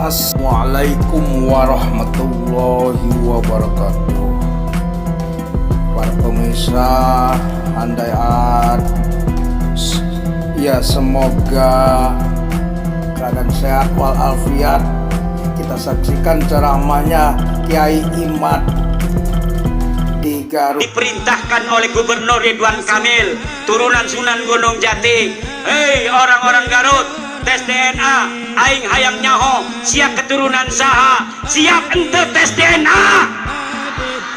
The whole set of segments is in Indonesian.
Assalamualaikum warahmatullahi wabarakatuh. Para pemirsa Handayat, ya semoga keadaan sehat walafiat. Kita saksikan ceramahnya Kiai Imad di Garut. Diperintahkan oleh Gubernur Ridwan Kamil, turunan Sunan Gunung Jati. Hei orang-orang Garut, tes DNA, aing hayang nyaho, siap keturunan saha, siap ente tes DNA.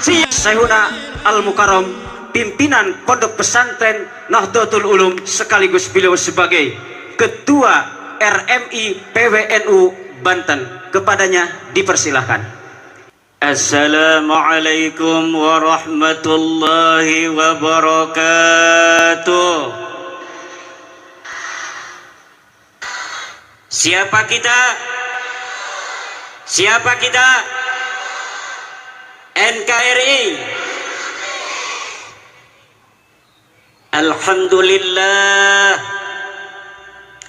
Siap Syekhuna Al-Mukarram, pimpinan Pondok Pesantren Nahdlatul Ulum, sekaligus beliau sebagai Ketua RMI PWNU Banten. Kepadanya dipersilahkan. Assalamualaikum warahmatullahi wabarakatuh. Siapa kita? Siapa kita? NKRI. Alhamdulillah.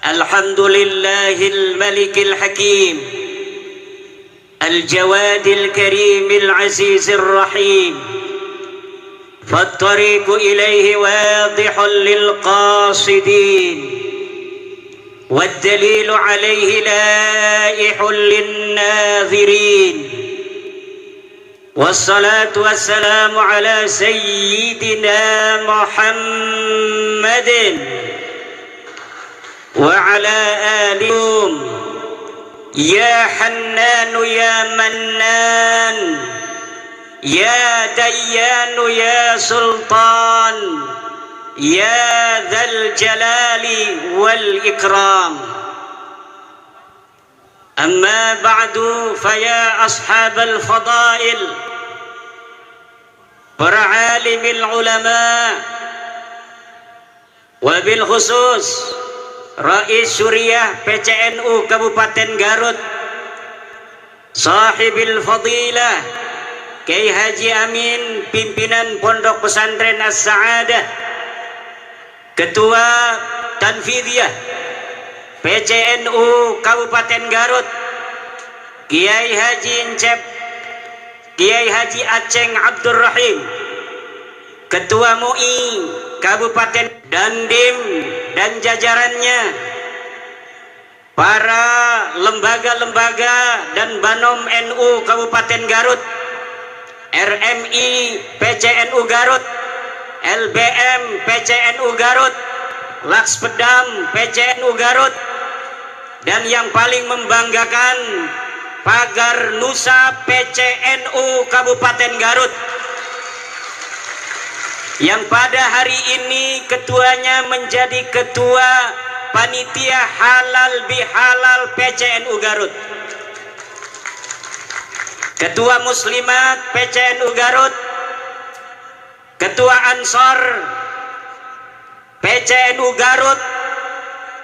Alhamdulillahil malikil hakim, Al-Jawadil Karimil Azizir Rahim. فالطريق إليه واضح للقاصدين والدليل عليه لائح للناظرين. والصلاة والسلام على سيدنا محمد وعلى آله. يا حنان يا منان يا ديان يا سلطان يا ذا الجلال والإكرام. أما بعد فيا أصحاب الفضائل، para alimil ulama, wabil khusus Rais Syuriah PCNU Kabupaten Garut, sahibil fadilah Kiai Haji Amin, pimpinan Pondok Pesantren As-Sa'adah, Ketua Tanfidiyah PCNU Kabupaten Garut, Kiai Haji Encep, Kiai Haji Aceng Abdul Rahim, Ketua MUI Kabupaten Dandim dan jajarannya, para lembaga-lembaga dan Banom NU Kabupaten Garut, RMI PCNU Garut, LBM PCNU Garut, Lakspedam PCNU Garut, dan yang paling membanggakan Pagar Nusa PCNU Kabupaten Garut, yang pada hari ini ketuanya menjadi ketua panitia halal bihalal PCNU Garut, ketua muslimat PCNU Garut, ketua Ansor PCNU Garut,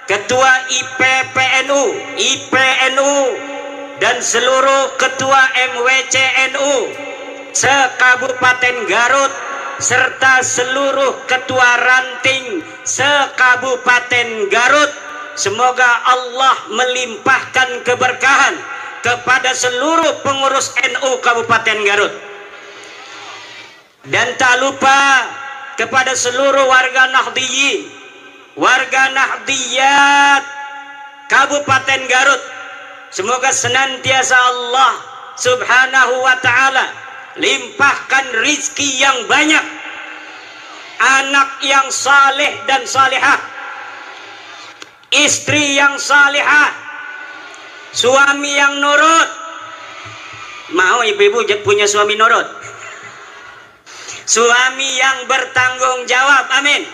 ketua IPNU, dan seluruh ketua MWCNU se-Kabupaten Garut, serta seluruh ketua ranting se-Kabupaten Garut. Semoga Allah melimpahkan keberkahan kepada seluruh pengurus NU Kabupaten Garut. Dan tak lupa kepada seluruh warga Nahdliyin, warga Nahdliyat Kabupaten Garut. Semoga senantiasa Allah Subhanahu wa ta'ala limpahkan rizki yang banyak, anak yang saleh dan salihah, istri yang salihah, suami yang nurut. Mau ibu-ibu punya suami nurut? Suami yang bertanggung jawab, amin.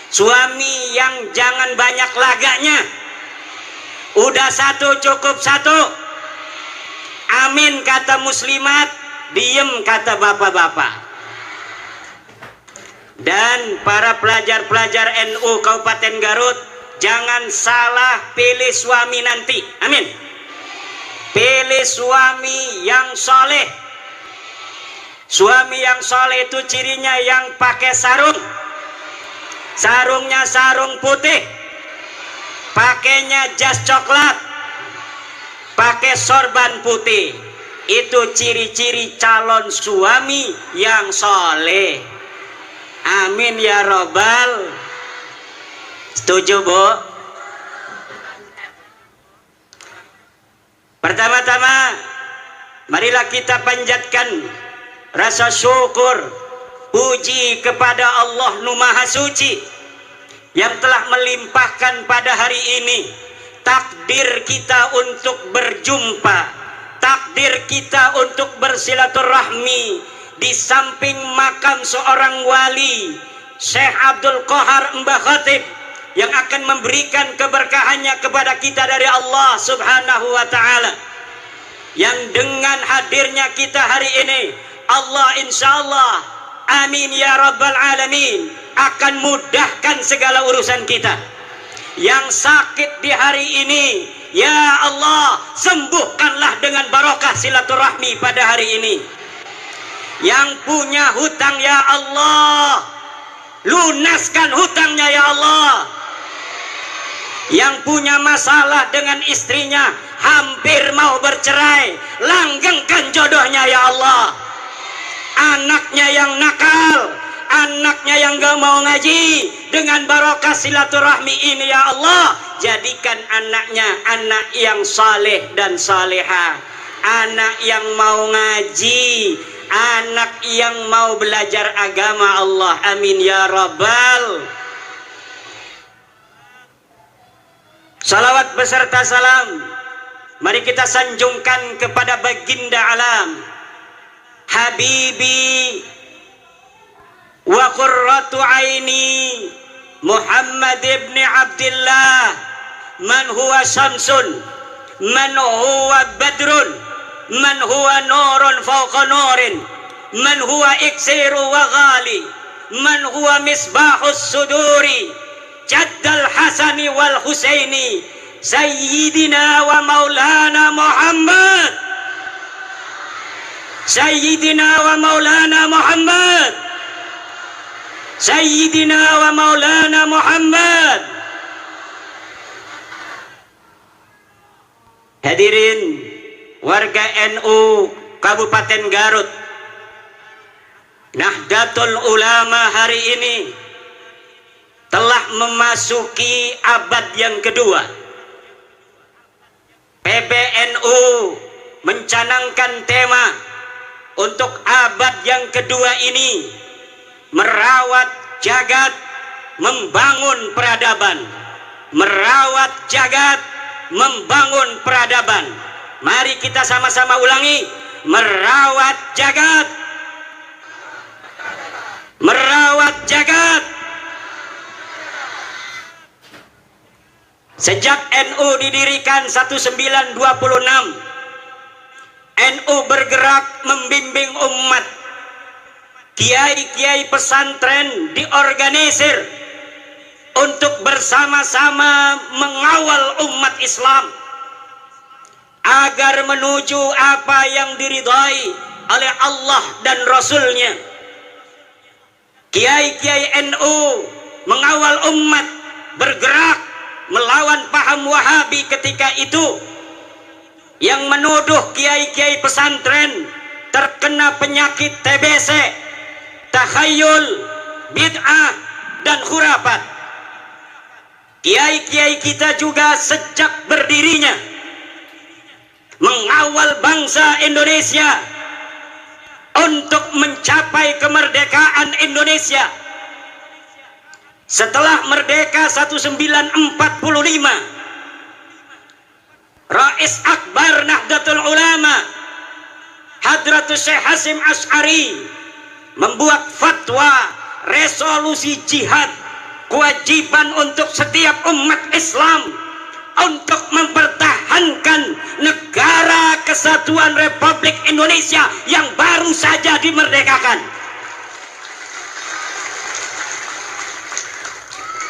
Suami yang jangan banyak laganya, udah satu cukup satu, amin kata muslimat, diem kata bapak-bapak. Dan para pelajar-pelajar NU Kabupaten Garut, jangan salah pilih suami nanti, amin. Pilih suami yang soleh. Suami yang soleh itu cirinya yang pakai sarung, sarungnya sarung putih, pakainya jas coklat, pakai sorban putih. Itu ciri-ciri calon suami yang soleh. Amin ya robbal. Setuju, Bu? Pertama-tama, marilah kita panjatkan rasa syukur, puji kepada Allah Nu Maha Suci yang telah melimpahkan pada hari ini takdir kita untuk berjumpa, takdir kita untuk bersilaturahmi di samping makam seorang wali, Syekh Abdul Qahar Mbah Khatib, yang akan memberikan keberkahannya kepada kita dari Allah Subhanahu wa ta'ala. Yang dengan hadirnya kita hari ini, Allah insyaallah, amin ya rabbal alamin, akan mudahkan segala urusan kita. Yang sakit di hari ini, ya Allah, sembuhkanlah dengan barokah silaturahmi pada hari ini. Yang punya hutang, ya Allah, lunaskan hutangnya, ya Allah. Yang punya masalah dengan istrinya, hampir mau bercerai, langgengkan jodohnya, ya Allah. Anaknya yang nakal, anaknya yang gak mau ngaji, dengan barokah silaturahmi ini, ya Allah, jadikan anaknya anak yang saleh dan saleha, anak yang mau ngaji, anak yang mau belajar agama Allah. Amin ya rabbal. Salawat beserta salam mari kita sanjungkan kepada baginda alam, Habibi wa qurratu aini, Muhammad ibn Abdullah, man huwa syamsun, man huwa badrun, man huwa nurun fawqa nurin, man huwa iksiru wa ghali, man huwa misbahus suduri, Jaddal Hasani wal Husaini, Sayyidina wa Maulana Muhammad, Sayyidina wa Maulana Muhammad, Sayyidina wa Maulana Muhammad. Hadirin warga NU Kabupaten Garut, Nahdlatul Ulama hari ini telah memasuki abad yang kedua. PBNU mencanangkan tema untuk abad yang kedua ini, merawat jagat, membangun peradaban. Merawat jagat, membangun peradaban. Mari kita sama-sama ulangi, merawat jagat, merawat jagat. Sejak NU didirikan 1926, NU bergerak membimbing umat. Kiai-kiai pesantren diorganisir untuk bersama-sama mengawal umat Islam agar menuju apa yang diridhai oleh Allah dan Rasulnya. Kiai-kiai NU mengawal umat bergerak melawan paham Wahabi ketika itu yang menuduh kiai-kiai pesantren terkena penyakit TBC, takhayul, bid'ah, dan khurafat. Kiai-kiai kita juga sejak berdirinya mengawal bangsa Indonesia untuk mencapai kemerdekaan Indonesia. Setelah merdeka 1945, Rais Akbar Nahdlatul Ulama Hadratus Syekh Hasyim Asy'ari membuat fatwa resolusi jihad, kewajiban untuk setiap umat Islam untuk mempertahankan negara kesatuan Republik Indonesia yang baru saja dimerdekakan.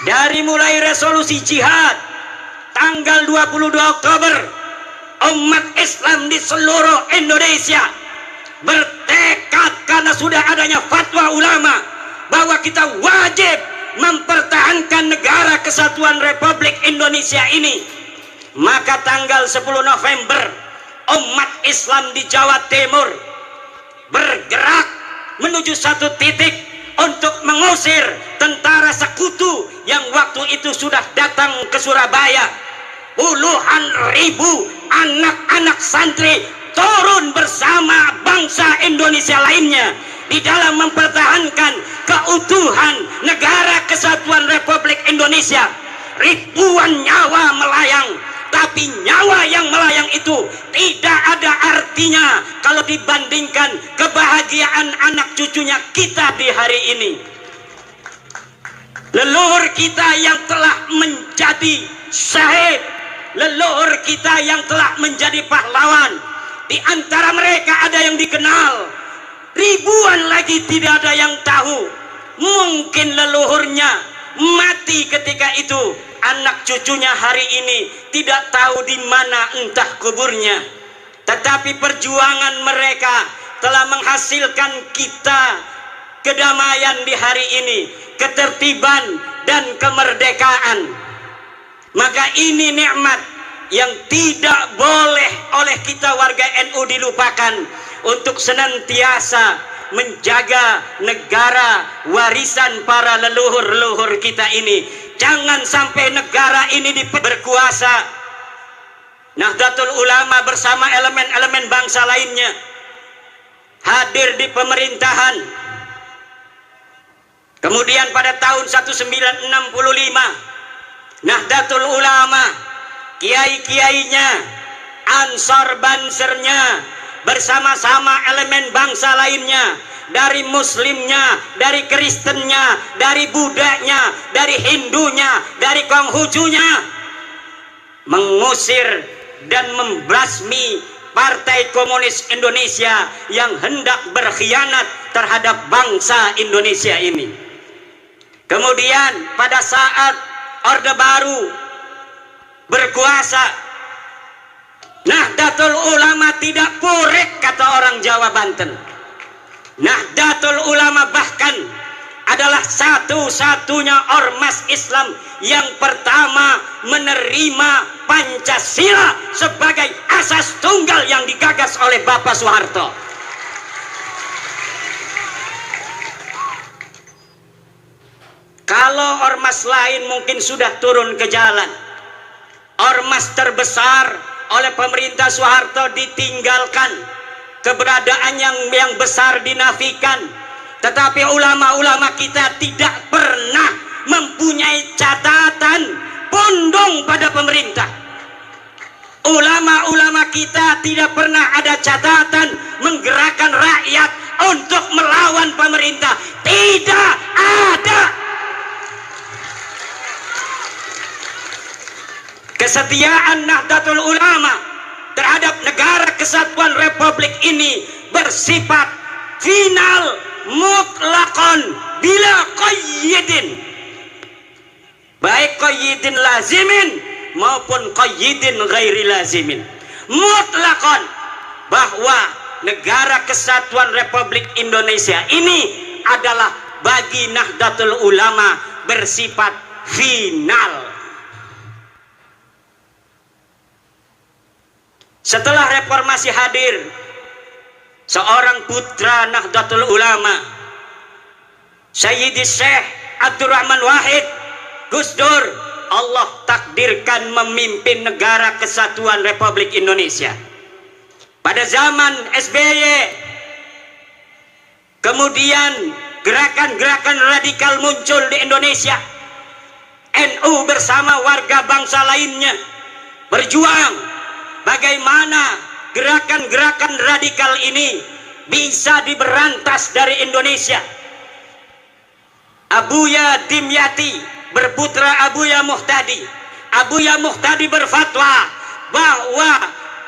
Dari mulai resolusi jihad tanggal 22 Oktober, umat Islam di seluruh Indonesia bertekad karena sudah adanya fatwa ulama bahwa kita wajib mempertahankan negara kesatuan Republik Indonesia ini. Maka tanggal 10 November umat Islam di Jawa Timur bergerak menuju satu titik untuk mengusir tentara sekutu yang waktu itu sudah datang ke Surabaya. Puluhan ribu anak-anak santri turun bersama bangsa Indonesia lainnya di dalam mempertahankan keutuhan negara kesatuan Republik Indonesia. Ribuan nyawa melayang, tapi nyawa yang melayang itu tidak ada artinya kalau dibandingkan kebahagiaan anak cucunya kita di hari ini. Leluhur kita yang telah menjadi syahid, leluhur kita yang telah menjadi pahlawan, di antara mereka ada yang dikenal, ribuan lagi tidak ada yang tahu. Mungkin leluhurnya mati ketika itu, anak cucunya hari ini tidak tahu di mana entah kuburnya. Tetapi perjuangan mereka telah menghasilkan kita kedamaian di hari ini, ketertiban dan kemerdekaan. Maka ini nikmat yang tidak boleh oleh kita warga NU dilupakan, untuk senantiasa menjaga negara warisan para leluhur-leluhur kita ini. Jangan sampai negara ini berkuasa. Nahdlatul Ulama bersama elemen-elemen bangsa lainnya hadir di pemerintahan. Kemudian pada tahun 1965 Nahdlatul Ulama, kiai-kiainya, ansor bansernya, bersama-sama elemen bangsa lainnya, dari muslimnya, dari kristennya, dari budanya, dari hindunya, dari konghucunya, mengusir dan membasmi Partai Komunis Indonesia yang hendak berkhianat terhadap bangsa Indonesia ini. Kemudian pada saat Orde Baru berkuasa, Nahdlatul Ulama tidak purek, kata orang Jawa Banten. Nahdlatul Ulama bahkan adalah satu-satunya ormas Islam yang pertama menerima Pancasila sebagai asas tunggal yang digagas oleh Bapak Soeharto. Kalau ormas lain mungkin sudah turun ke jalan, ormas terbesar oleh pemerintah Soeharto ditinggalkan, keberadaan yang besar dinafikan. Tetapi ulama-ulama kita tidak pernah mempunyai catatan pondong pada pemerintah. Ulama-ulama kita tidak pernah ada catatan menggerakkan rakyat untuk melawan pemerintah. Tidak ada. Kesetiaan Nahdlatul Ulama terhadap negara kesatuan Republik ini bersifat final, mutlakon, bila qayyidin, baik qayyidin lazimin maupun qayyidin ghairi lazimin. Mutlakon, bahwa negara kesatuan Republik Indonesia ini adalah bagi Nahdlatul Ulama bersifat final. Setelah reformasi hadir seorang putra Nahdlatul Ulama, Sayyidi Syekh Abdurrahman Wahid Gus Dur, Allah takdirkan memimpin negara kesatuan Republik Indonesia. Pada zaman SBY, kemudian gerakan-gerakan radikal muncul di Indonesia. NU bersama warga bangsa lainnya berjuang bagaimana gerakan-gerakan radikal ini bisa diberantas dari Indonesia. Abuya Dimyati berputra Abuya Muhtadi. Abuya Muhtadi berfatwa bahwa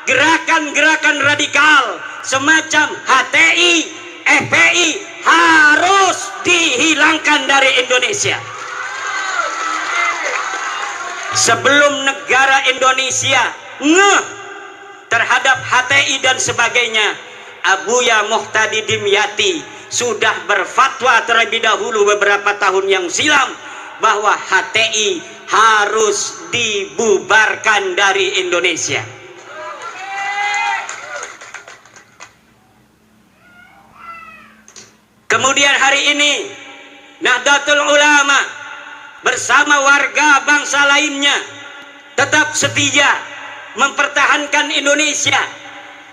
gerakan-gerakan radikal semacam HTI, FPI harus dihilangkan dari Indonesia. Sebelum negara Indonesia ngeh terhadap HTI dan sebagainya, Abuya Muhtadi Dimyati sudah berfatwa terlebih dahulu beberapa tahun yang silam bahwa HTI harus dibubarkan dari Indonesia. Kemudian hari ini Nahdlatul Ulama bersama warga bangsa lainnya tetap setia mempertahankan Indonesia,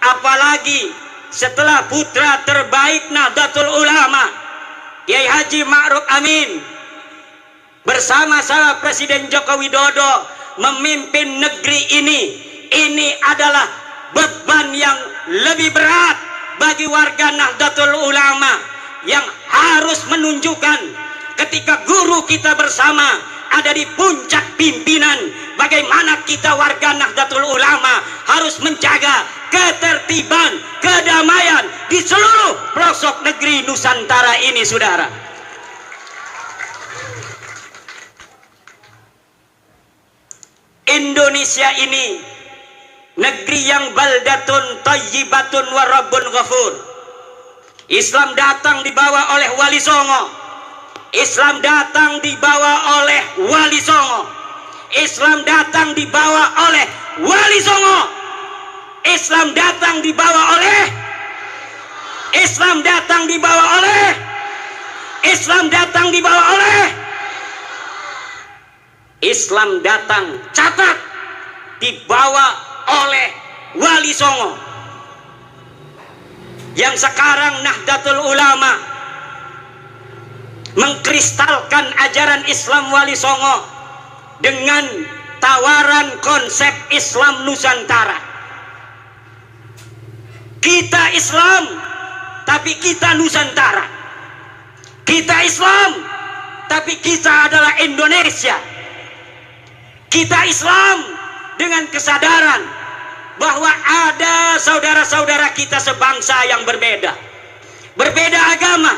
apalagi setelah putra terbaik Nahdlatul Ulama Kiai Haji Ma'ruf Amin bersama sama Presiden Joko Widodo memimpin negeri ini adalah beban yang lebih berat bagi warga Nahdlatul Ulama yang harus menunjukkan ketika guru kita bersama ada di puncak pimpinan, bagaimana kita warga Nahdlatul Ulama harus menjaga ketertiban, kedamaian di seluruh pelosok negeri Nusantara ini, saudara. Indonesia ini negeri yang baldatun thayyibatun wa rabbun ghafur. Islam datang dibawa oleh Wali Songo. Islam datang dibawa oleh Wali Songo. Islam datang dibawa oleh Wali Songo. Islam datang dibawa oleh Islam datang dibawa oleh Islam datang dibawa oleh Islam datang, catat, dibawa oleh Wali Songo. Yang sekarang Nahdlatul Ulama mengkristalkan ajaran Islam Wali Songo dengan tawaran konsep Islam Nusantara. Kita Islam, tapi kita Nusantara. Kita Islam, tapi kita adalah Indonesia. Kita Islam dengan kesadaran bahwa ada saudara-saudara kita sebangsa yang berbeda, berbeda agama,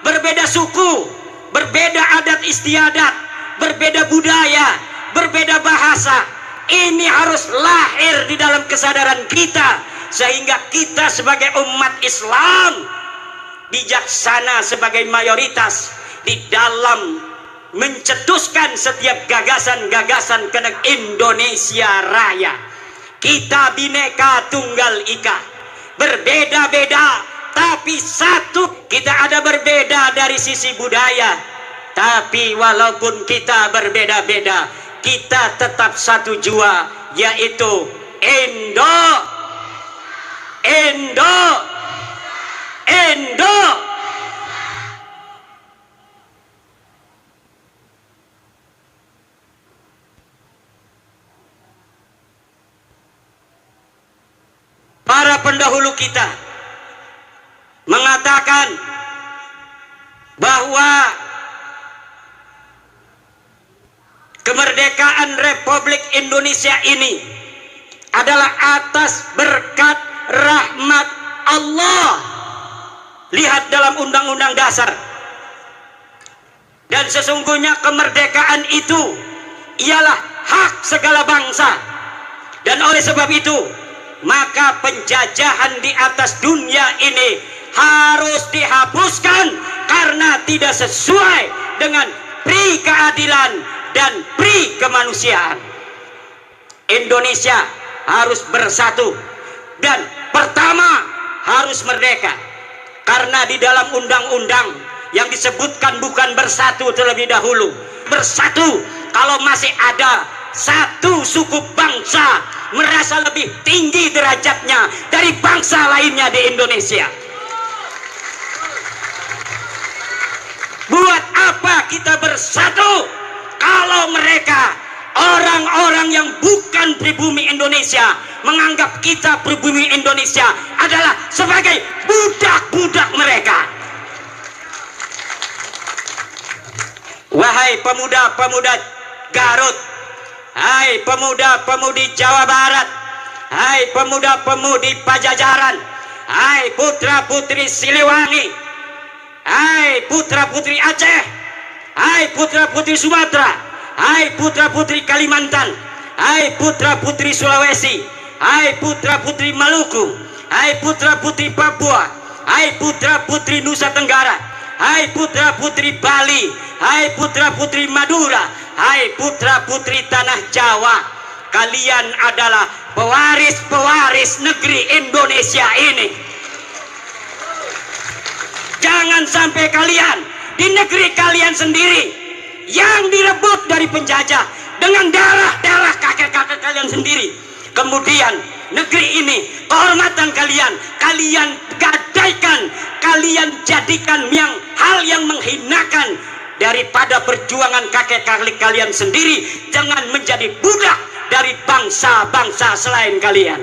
berbeda suku, berbeda adat istiadat, berbeda budaya, berbeda bahasa. Ini harus lahir di dalam kesadaran kita, sehingga kita sebagai umat Islam bijaksana sebagai mayoritas di dalam mencetuskan setiap gagasan-gagasan ke Indonesia Raya. Kita Bhinneka Tunggal Ika, berbeda-beda tapi satu. Kita ada berbeda dari sisi budaya, tapi walaupun kita berbeda-beda, kita tetap satu jua, yaitu Indo. Para pendahulu kita mengatakan bahwa kemerdekaan Republik Indonesia ini adalah atas berkat rahmat Allah. Lihat dalam Undang-Undang Dasar. Dan sesungguhnya kemerdekaan itu ialah hak segala bangsa. Dan oleh sebab itu, maka penjajahan di atas dunia ini harus dihapuskan karena tidak sesuai dengan pri keadilan dan pri kemanusiaan. Indonesia harus bersatu dan pertama harus merdeka, karena di dalam undang-undang yang disebutkan bukan bersatu terlebih dahulu. Bersatu kalau masih ada satu suku bangsa merasa lebih tinggi derajatnya dari bangsa lainnya di Indonesia. Buat apa kita bersatu kalau mereka, orang-orang yang bukan pribumi Indonesia, menganggap kita pribumi Indonesia adalah sebagai budak-budak mereka. Wahai pemuda-pemuda Garut, hai pemuda-pemudi Jawa Barat, hai pemuda-pemudi Pajajaran, hai putra-putri Siliwangi, hai putra-putri Aceh, hai putra-putri Sumatera, hai putra-putri Kalimantan, hai putra-putri Sulawesi, hai putra-putri Maluku, hai putra-putri Papua, hai putra-putri Nusa Tenggara, hai putra-putri Bali, hai putra-putri Madura, hai putra-putri tanah Jawa. Kalian adalah pewaris-pewaris negeri Indonesia ini. jangan sampai kalian di negeri kalian sendiri yang direbut dari penjajah dengan darah-darah kakek-kakek kalian sendiri. Kemudian negeri ini, kehormatan kalian, kalian gadaikan, kalian jadikan hal yang menghinakan daripada perjuangan kakek-kakek kalian sendiri, jangan menjadi budak dari bangsa-bangsa selain kalian.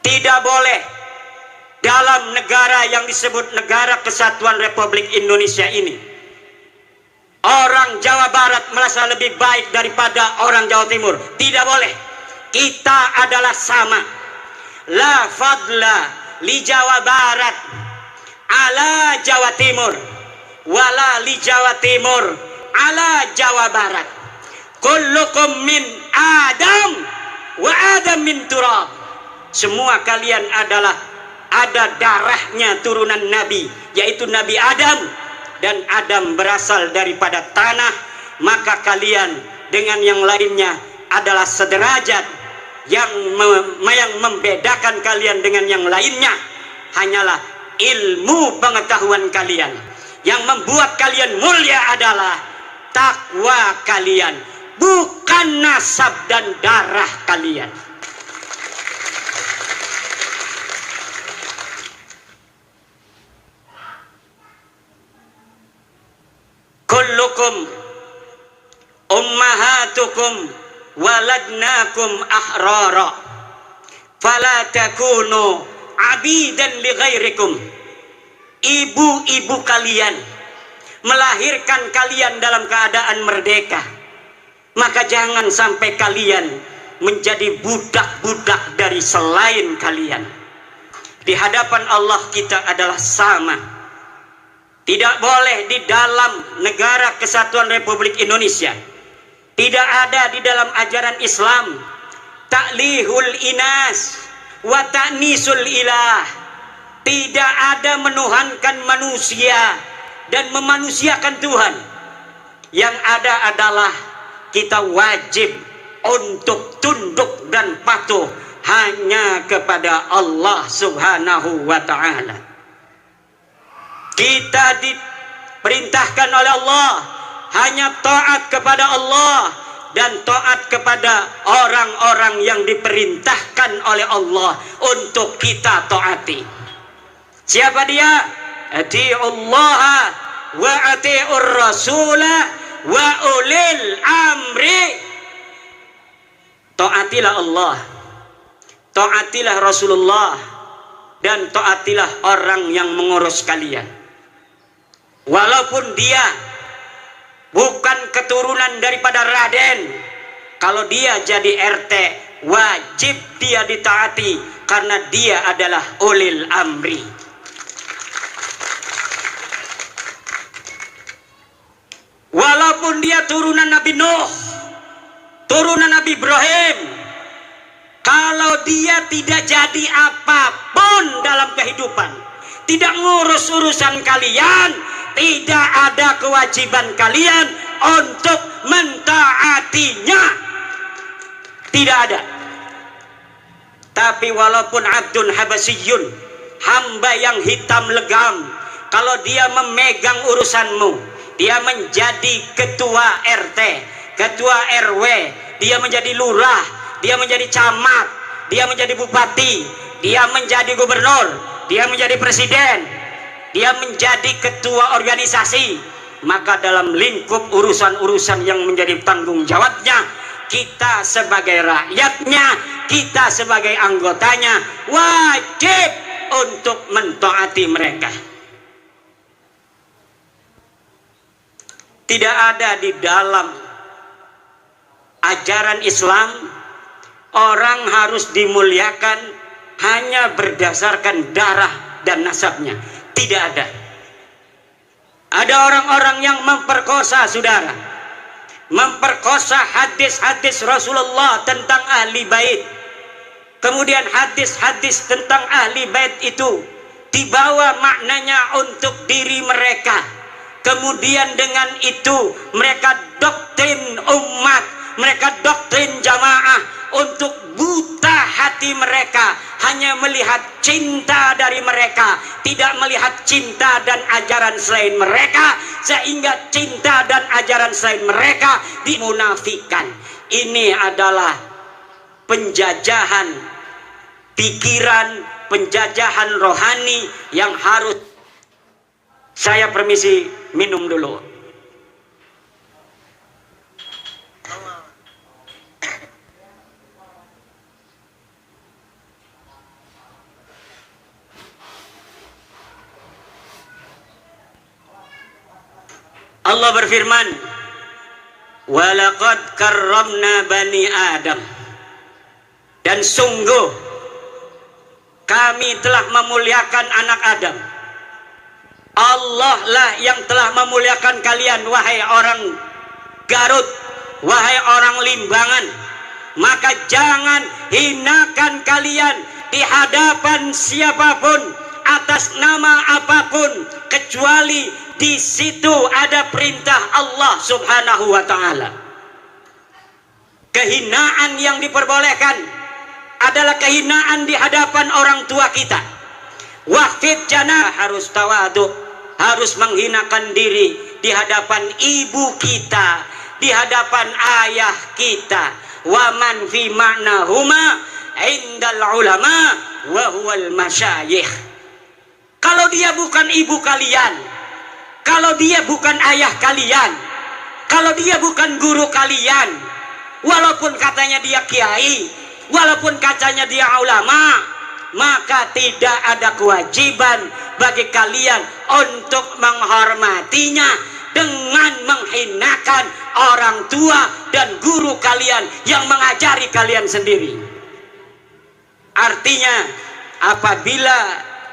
Tidak boleh dalam negara yang disebut Negara Kesatuan Republik Indonesia ini orang Jawa Barat merasa lebih baik daripada orang Jawa Timur. Tidak boleh. Kita adalah sama. La fadla li Jawa Barat ala Jawa Timur, wala li Jawa Timur ala Jawa Barat. Kullukum min Adam wa Adam min turab. Semua kalian ada darahnya turunan Nabi, yaitu Nabi Adam, dan Adam berasal daripada tanah. Maka kalian dengan yang lainnya adalah sederajat. Yang membedakan kalian dengan yang lainnya hanyalah ilmu pengetahuan kalian. Yang membuat kalian mulia adalah takwa kalian, bukan nasab dan darah kalian. Kullukum ummahatukum waladnakum ahrara fala takunu abidan li ghairikum. Ibu-ibu kalian melahirkan kalian dalam keadaan merdeka, maka jangan sampai kalian menjadi budak-budak dari selain kalian. Di hadapan Allah kita adalah sama. Tidak boleh di dalam Negara Kesatuan Republik Indonesia, tidak ada di dalam ajaran Islam ta'lihul inas wa ta'nisul ilah. Tidak ada menuhankan manusia dan memanusiakan Tuhan. Yang ada adalah kita wajib untuk tunduk dan patuh hanya kepada Allah Subhanahu wa ta'ala. Kita diperintahkan oleh Allah hanya taat kepada Allah dan taat kepada orang-orang yang diperintahkan oleh Allah untuk kita taati. Siapa dia? Ati'ullah wa ati'ur rasulah wa ulil amri. Taatilah Allah, taatilah Rasulullah, dan taatilah orang yang mengurus kalian. Walaupun dia bukan keturunan daripada Raden, kalau dia jadi RT, wajib dia ditaati karena dia adalah ulil amri. Walaupun dia turunan Nabi Nuh, turunan Nabi Ibrahim, kalau dia tidak jadi apapun dalam kehidupan, tidak ngurus urusan kalian, tidak ada kewajiban kalian untuk mentaatinya. Tidak ada. Tapi walaupun abdun habasiyun, hamba yang hitam legam, kalau dia memegang urusanmu, dia menjadi ketua RT, ketua RW, dia menjadi lurah, dia menjadi camat, dia menjadi bupati, dia menjadi gubernur, dia menjadi presiden, dia menjadi ketua organisasi, maka dalam lingkup urusan-urusan yang menjadi tanggung jawabnya, kita sebagai rakyatnya, kita sebagai anggotanya wajib untuk mentaati mereka. Tidak ada di dalam ajaran Islam orang harus dimuliakan hanya berdasarkan darah dan nasabnya. Tidak ada. Ada orang-orang yang memperkosa saudara, memperkosa hadis-hadis Rasulullah tentang ahli bait. Kemudian hadis-hadis tentang ahli bait itu dibawa maknanya untuk diri mereka. Kemudian dengan itu mereka doktrin umat, mereka doktrin jamaah, untuk buta hati mereka, hanya melihat cinta dari mereka, tidak melihat cinta dan ajaran selain mereka, sehingga cinta dan ajaran selain mereka dimunafikan. Ini adalah penjajahan pikiran, penjajahan rohani yang harus. Saya permisi minum dulu. Allah berfirman, walaqad karramna bani Adam, dan sungguh kami telah memuliakan anak Adam. Allah lah yang telah memuliakan kalian, wahai orang Garut, wahai orang Limbangan. Maka jangan hinakan kalian di hadapan siapapun atas nama apapun, kecuali di situ ada perintah Allah Subhanahu wa taala. Kehinaan yang diperbolehkan adalah kehinaan di hadapan orang tua kita. Waqfid janah, harus tawadu, harus menghinakan diri di hadapan ibu kita, di hadapan ayah kita. Wa man fi ma'nahuma indal ulama wa huwal masyayikh. Kalau dia bukan ibu kalian, kalau dia bukan ayah kalian, kalau dia bukan guru kalian, walaupun katanya dia kiai, walaupun katanya dia ulama, maka tidak ada kewajiban bagi kalian untuk menghormatinya dengan menghinakan orang tua dan guru kalian yang mengajari kalian sendiri. Artinya, apabila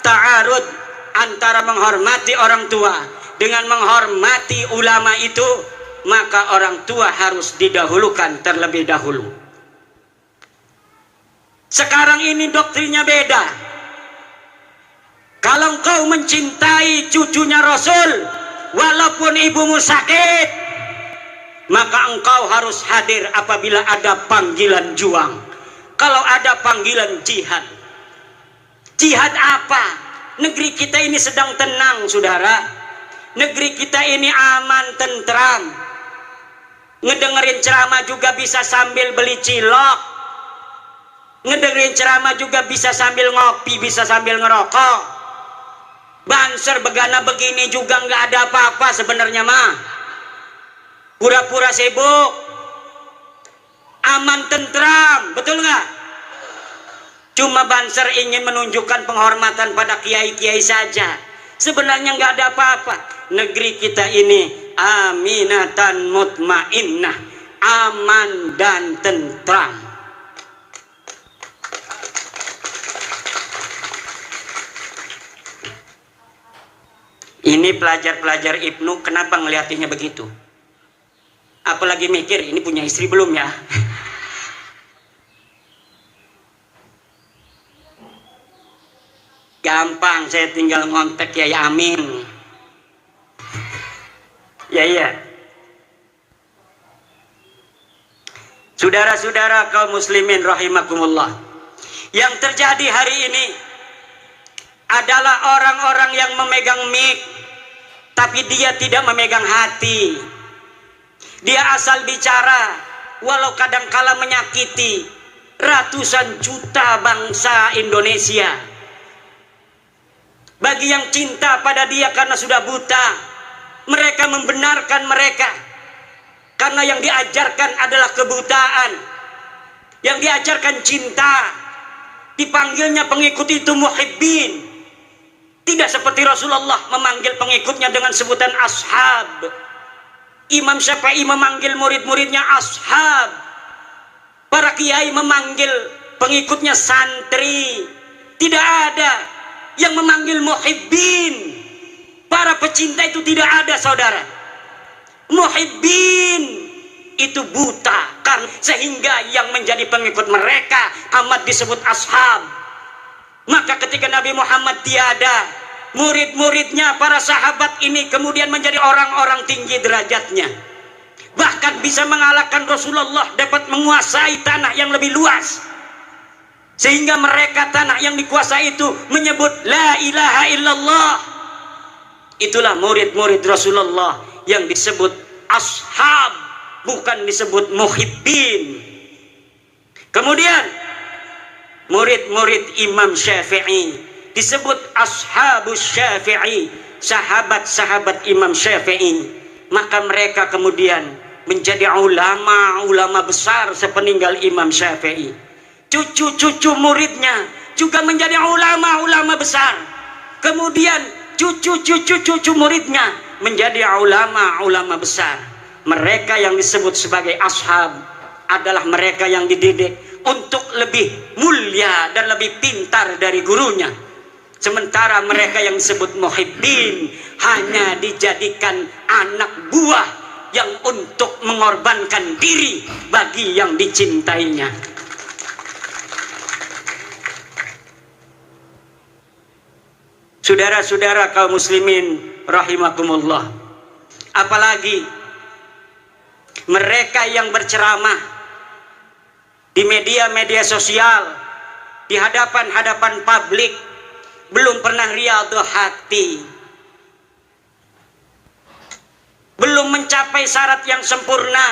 ta'arud antara menghormati orang tua dengan menghormati ulama itu, maka orang tua harus didahulukan terlebih dahulu. Sekarang ini doktrinnya beda. Kalau engkau mencintai cucunya Rasul, walaupun ibumu sakit, maka engkau harus hadir apabila ada panggilan juang. Kalau ada panggilan jihad. Jihad apa? Negeri kita ini sedang tenang, saudara. Negeri kita ini aman, tentram. Ngedengerin ceramah juga bisa sambil beli cilok. Ngedengerin ceramah juga bisa sambil ngopi, bisa sambil ngerokok. Banser begana begini juga nggak ada apa-apa sebenarnya mah. Pura-pura sibuk. Aman, tentram, betul nggak? Cuma Banser ingin menunjukkan penghormatan pada kiai-kiai saja. Sebenarnya nggak ada apa-apa. Negeri kita ini aminatan mutmainnah, aman dan tentram. Ini pelajar-pelajar Ibnu kenapa ngeliatinya begitu? Apalagi mikir ini punya istri belum ya? Gampang, saya tinggal ngontek ya Amin. Ya iya. Saudara-saudara kaum muslimin rahimakumullah. Yang terjadi hari ini adalah orang-orang yang memegang mic, tapi dia tidak memegang hati. Dia asal bicara, walau kadangkala menyakiti ratusan juta bangsa Indonesia. Bagi yang cinta pada dia karena sudah buta, mereka membenarkan mereka. Karena yang diajarkan adalah kebutaan. Yang diajarkan cinta. Dipanggilnya pengikut itu muhibbin. Tidak seperti Rasulullah memanggil pengikutnya dengan sebutan ashab. Imam Syafi'i memanggil murid-muridnya ashab. Para kiai memanggil pengikutnya santri. Tidak ada yang memanggil muhibbin. Para pecinta itu tidak ada, saudara. Muhibbin itu buta, kan, sehingga yang menjadi pengikut mereka amat disebut ashab. Maka ketika Nabi Muhammad tiada, murid-muridnya, para sahabat ini kemudian menjadi orang-orang tinggi derajatnya. bahkan bisa mengalahkan Rasulullah, dapat menguasai tanah yang lebih luas, sehingga mereka tanah yang dikuasai itu menyebut la ilaha illallah. Itulah murid-murid Rasulullah yang disebut ashab, bukan disebut muhibbin. Kemudian murid-murid Imam Syafi'i disebut ashabus Syafi'i, sahabat-sahabat Imam Syafi'i. Maka mereka kemudian menjadi ulama-ulama besar sepeninggal Imam Syafi'i. Cucu-cucu muridnya juga menjadi ulama-ulama besar. Kemudian cucu-cucu muridnya menjadi ulama-ulama besar. Mereka yang disebut sebagai ashab adalah mereka yang dididik untuk lebih mulia dan lebih pintar dari gurunya. Sementara mereka yang disebut muhibbin hanya dijadikan anak buah yang untuk mengorbankan diri bagi yang dicintainya. Saudara-saudara kaum muslimin rahimakumullah, apalagi mereka yang berceramah di media-media sosial, di hadapan-hadapan publik, belum pernah riyadhah hati, belum mencapai syarat yang sempurna.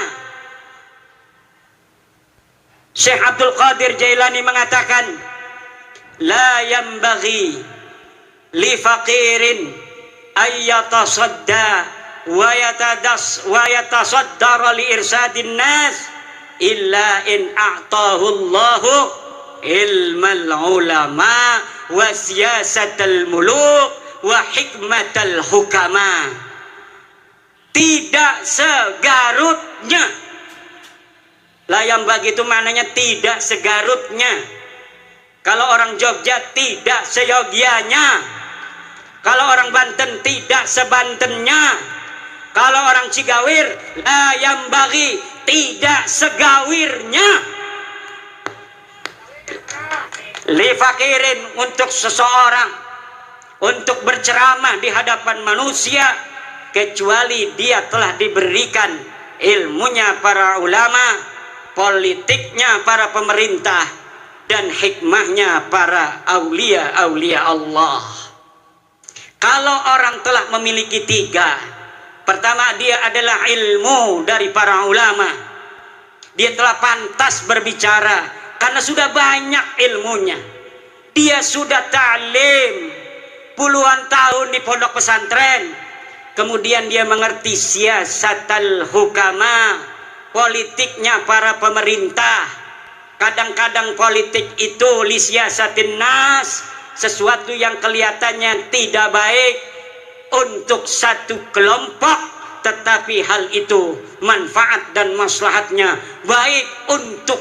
Syekh Abdul Qadir Jailani mengatakan, la yambaghi li faqirin ayyatasadda wa yatasaddara li irsadin nas illa in a'tahu Allahu ilmal ulama wa siyasatal muluk wa hikmatal hukama. Tidak segarutnya, layam bagi itu maknanya tidak segarutnya. Kalau orang Jogja tidak seyogianya, kalau orang Banten tidak sebantennya, kalau orang Cigawir layam bagi tidak segawirnya. Li fakirin, untuk seseorang untuk berceramah di hadapan manusia kecuali dia telah diberikan ilmunya para ulama, politiknya para pemerintah, dan hikmahnya para aulia-aulia Allah. Kalau orang telah memiliki tiga, pertama dia adalah ilmu dari para ulama, dia telah pantas berbicara karena sudah banyak ilmunya. Dia sudah ta'lim puluhan tahun di pondok pesantren, kemudian dia mengerti siyasatal hukama, politiknya para pemerintah. Kadang-kadang politik itu li siyasatin nas, sesuatu yang kelihatannya tidak baik untuk satu kelompok, tetapi hal itu manfaat dan maslahatnya baik untuk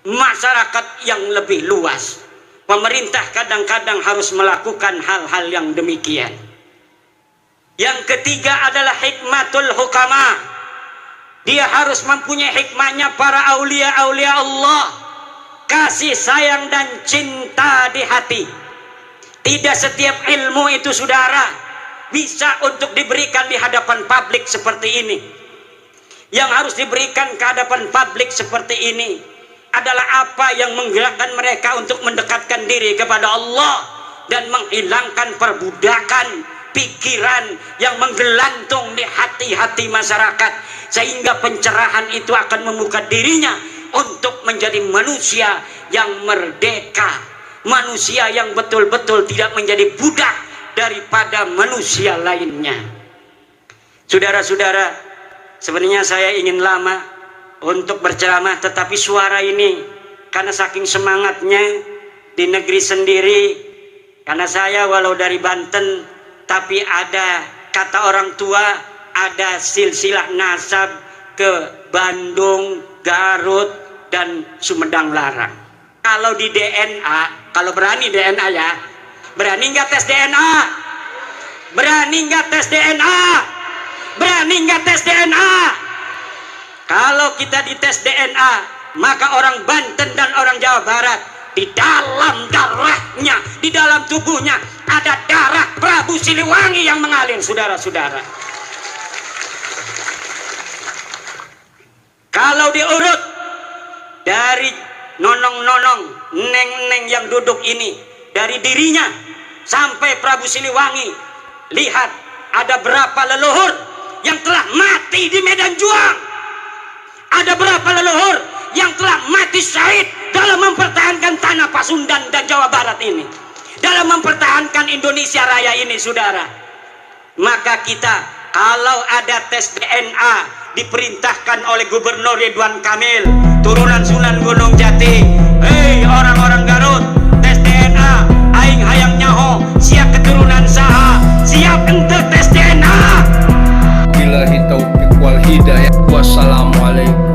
masyarakat yang lebih luas. Pemerintah kadang-kadang harus melakukan hal-hal yang demikian. Yang ketiga adalah hikmatul hukama. Dia harus mempunyai hikmahnya para aulia-aulia Allah, kasih sayang dan cinta di hati. Tidak setiap ilmu itu saudara bisa untuk diberikan di hadapan publik seperti ini. Yang harus diberikan ke hadapan publik seperti ini adalah apa yang menggerakkan mereka untuk mendekatkan diri kepada Allah dan menghilangkan perbudakan pikiran yang menggelantung di hati-hati masyarakat, sehingga pencerahan itu akan membuka dirinya untuk menjadi manusia yang merdeka, manusia yang betul-betul tidak menjadi budak daripada manusia lainnya. Saudara-saudara, sebenarnya saya ingin lama untuk berceramah, tetapi suara ini karena saking semangatnya di negeri sendiri, karena saya walau dari Banten, tapi ada kata orang tua, ada silsilah nasab ke Bandung, Garut, dan Sumedang Larang. Kalau di DNA, kalau berani DNA ya, berani nggak tes DNA? Berani nggak tes DNA? Berani nggak tes DNA? Kalau kita dites DNA, maka orang Banten dan orang Jawa Barat, di dalam darahnya, di dalam tubuhnya ada darah Prabu Siliwangi yang mengalir, saudara-saudara. dari nonong-nonong, neng-neng yang duduk ini, dari dirinya sampai Prabu Siliwangi, lihat ada berapa leluhur yang telah mati di medan juang, ada berapa leluhur yang telah mati syahid dalam mempertahankan tanah Pasundan dan Jawa Barat ini, dalam mempertahankan Indonesia Raya ini, saudara. Maka kita kalau ada tes DNA diperintahkan oleh Gubernur Ridwan Kamil, turunan Sunan Gunung Jati, hei orang-orang Garut, tes DNA, aing hayang nyaho siap keturunan saha, siap ente tes DNA. Billahi taufiq wal hidayah. Wassalamualaikum